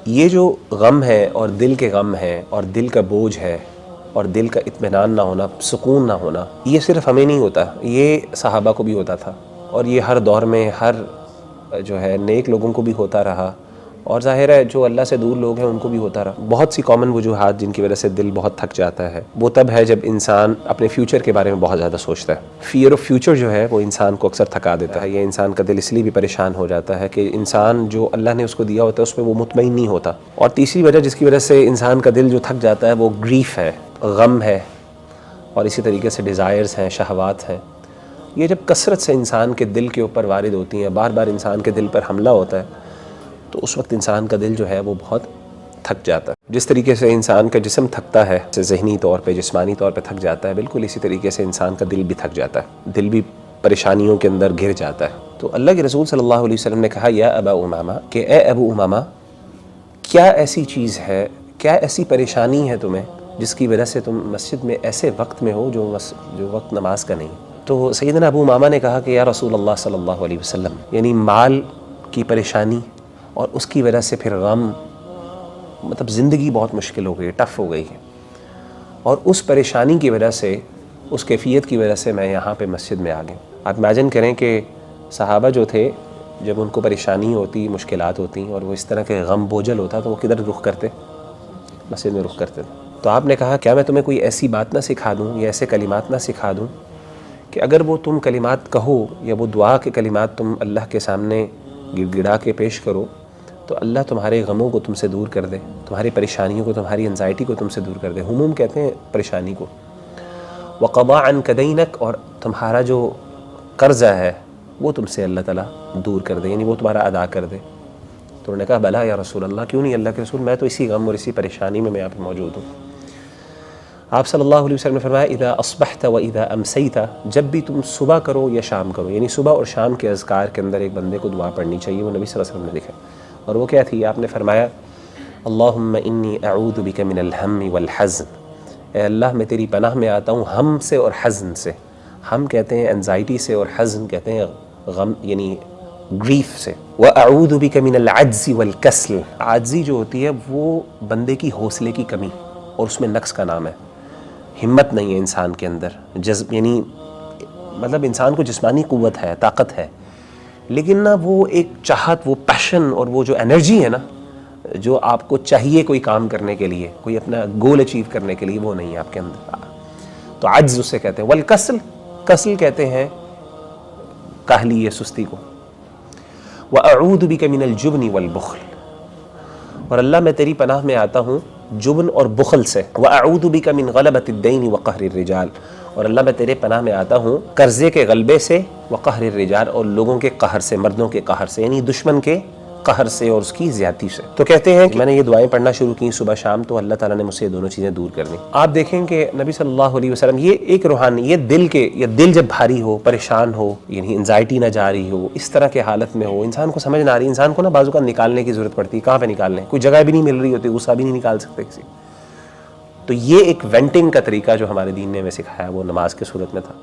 یہ جو غم ہے اور دل کے غم ہے اور دل کا بوجھ ہے اور دل کا اطمینان نہ ہونا، سکون نہ ہونا، یہ صرف ہمیں نہیں ہوتا، یہ صحابہ کو بھی ہوتا تھا، اور یہ ہر دور میں ہر جو ہے نیک لوگوں کو بھی ہوتا رہا، اور ظاہر ہے جو اللہ سے دور لوگ ہیں ان کو بھی ہوتا رہا۔ بہت سی کامن وجوہات جن کی وجہ سے دل بہت تھک جاتا ہے، وہ تب ہے جب انسان اپنے فیوچر کے بارے میں بہت زیادہ سوچتا ہے۔ فیئر آف فیوچر جو ہے وہ انسان کو اکثر تھکا دیتا ہے، یہ انسان کا دل اس لیے بھی پریشان ہو جاتا ہے کہ انسان جو اللہ نے اس کو دیا ہوتا ہے اس میں وہ مطمئن نہیں ہوتا۔ اور تیسری وجہ جس کی وجہ سے انسان کا دل جو تھک جاتا ہے وہ گریف ہے، غم ہے، اور اسی طریقے سے ڈیزائرز ہیں، شہوات ہیں۔ یہ جب کثرت سے انسان کے دل کے اوپر وارد ہوتی ہیں، بار بار انسان کے دل پر حملہ ہوتا ہے، تو اس وقت انسان کا دل جو ہے وہ بہت تھک جاتا ہے۔ جس طریقے سے انسان کا جسم تھکتا ہے، ذہنی طور پہ، جسمانی طور پہ تھک جاتا ہے، بالکل اسی طریقے سے انسان کا دل بھی تھک جاتا ہے، دل بھی پریشانیوں کے اندر گھر جاتا ہے۔ تو اللہ کے رسول صلی اللہ علیہ وسلم نے کہا یا ابا امامہ، کہ اے ابو امامہ، کیا ایسی چیز ہے، کیا ایسی پریشانی ہے تمہیں جس کی وجہ سے تم مسجد میں ایسے وقت میں ہو جو وقت نماز کا نہیں؟ تو سیدنا ابو امامہ نے کہا کہ یا رسول اللہ صلی اللہ علیہ وسلم، یعنی مال کی پریشانی اور اس کی وجہ سے پھر غم، مطلب زندگی بہت مشکل ہو گئی، ٹف ہو گئی ہے، اور اس پریشانی کی وجہ سے، اس کیفیت کی وجہ سے میں یہاں پہ مسجد میں آ گیا۔ آپ امیجن کریں کہ صحابہ جو تھے، جب ان کو پریشانی ہوتی، مشکلات ہوتی اور وہ اس طرح کے غم بوجھل ہوتا تو وہ کدھر رخ کرتے؟ مسجد میں رخ کرتے۔ تو آپ نے کہا کیا میں تمہیں کوئی ایسی بات نہ سکھا دوں یا ایسے کلمات نہ سکھا دوں کہ اگر وہ تم کلمات کہو یا وہ دعا کے کلمات تم اللہ کے سامنے گڑ گڑا کے پیش کرو تو اللہ تمہارے غموں کو تم سے دور کر دے، تمہاری پریشانیوں کو، تمہاری انزائٹی کو تم سے دور کر دے۔ ہموم کہتے ہیں پریشانی کو۔ وَقَضَىٰ عَنْكَ دَيْنَكَ، اور تمہارا جو قرضہ ہے وہ تم سے اللہ تعالیٰ دور کر دے، یعنی وہ تمہارا ادا کر دے۔ تو انہوں نے کہا بلا یا رسول اللہ، کیوں نہیں اللہ کے رسول، میں تو اسی غم اور اسی پریشانی میں یہاں پہ موجود ہوں۔ آپ صلی اللہ علیہ وسلم نے فرمایا اذا اصبحت و اذا امسیت، جب بھی تم صبح کرو یا شام کرو، یعنی صبح اور شام کے اذکار کے اندر ایک بندے کو دعا پڑھنی چاہیے، وہ نبی صلی اللہ علیہ وسلم نے لکھا، اور وہ کیا تھی؟ آپ نے فرمایا اللہم انی اعوذ بک من الہم والحزن، اے اللہ میں تیری پناہ میں آتا ہوں ہم سے اور حزن سے۔ ہم کہتے ہیں انزائٹی سے، اور حزن کہتے ہیں غم یعنی گریف سے۔ واعوذ بک من العجز والکسل، عاجزی جو ہوتی ہے وہ بندے کی حوصلے کی کمی، اور اس میں نقص کا نام ہے، ہمت نہیں ہے انسان کے اندر، جذب یعنی مطلب انسان کو جسمانی قوت ہے، طاقت ہے، لیکن نا وہ ایک چاہت، وہ پیشن اور وہ جو انرجی ہے نا جو آپ کو چاہیے کوئی کام کرنے کے لیے، کوئی اپنا گول اچیو کرنے کے لیے، وہ نہیں ہے آپ کے اندر، تو عجز اسے کہتے ہیں۔ والکسل، کسل کہتے ہیں کاہلی یا سستی کو۔ واعوذ بک من الجبن والبخل، اور اللہ میں تیری پناہ میں آتا ہوں جبن اور بخل سے۔ واعوذ بک من غلبۃ الدین وقہر الرجال، اور اللہ میں تیرے پناہ میں آتا ہوں قرضے کے غلبے سے، وقہر الرجال، اور لوگوں کے قہر سے، مردوں کے قہر سے، یعنی دشمن کے قہر سے اور اس کی زیادتی سے۔ تو کہتے ہیں کہ میں نے یہ دعائیں پڑھنا شروع کی صبح شام، تو اللہ تعالیٰ نے مجھ سے یہ دونوں چیزیں دور کر دیں۔ آپ دیکھیں کہ نبی صلی اللہ علیہ وسلم، یہ ایک روحانی، یہ دل جب بھاری ہو، پریشان ہو، یعنی انزائٹی نہ جا رہی ہو، اس طرح کے حالت میں ہو، انسان کو سمجھ نہ آ رہی، انسان کو نا بعض اوقات نکالنے کی ضرورت پڑتی ہے۔ کہاں پہ نکالنے؟ کوئی جگہ بھی نہیں مل رہی ہوتی، غصہ بھی نہیں نکال سکتے کسی۔ تو یہ ایک وینٹنگ کا طریقہ جو ہمارے دین نے ہمیں سکھایا وہ نماز کے صورت میں تھا۔